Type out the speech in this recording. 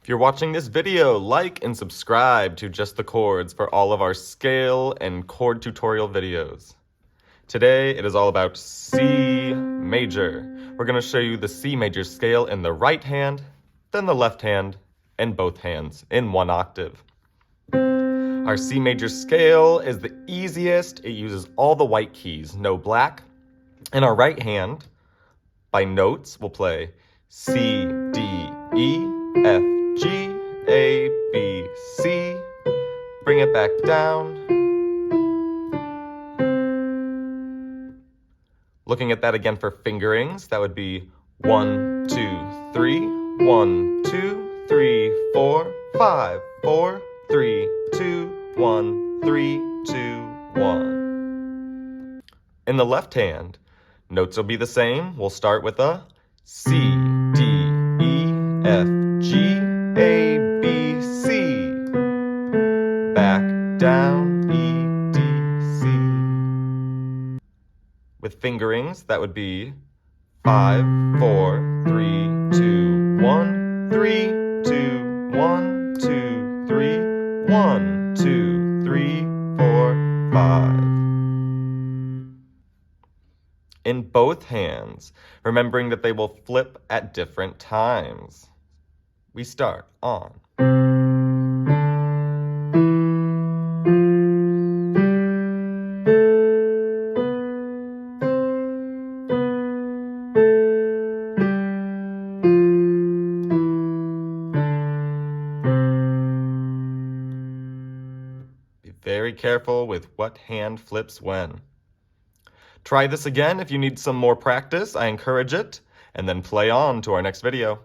If you're watching this video, like and subscribe to Just the Chords for all of our scale and chord tutorial videos. Today, it is all about C major. We're going to show you the C major scale in the right hand, then the left hand, and both hands in one octave. Our C major scale is the easiest. It uses all the white keys, no black. In our right hand, by notes, we'll play C, D, E, F, G, A, B, C. Bring it back down. Looking at that again for fingerings, that would be 1, 2, 3, 1, 2, 3, 4, 5, 4, 3, 2, 1, 3, 2, 1. In the left hand, notes will be the same. We'll start with a C, D, E, F, G, A, B, C. Back down, E, D, C. With fingerings, that would be 5, 4, 3, 2, 1, 3, 2, 1, 2, 3, 1, 2, 3, 4, 5. In both hands, remembering that they will flip at different times. We start on. Be very careful with what hand flips when. Try this again if you need some more practice. I encourage it, and then play on to our next video.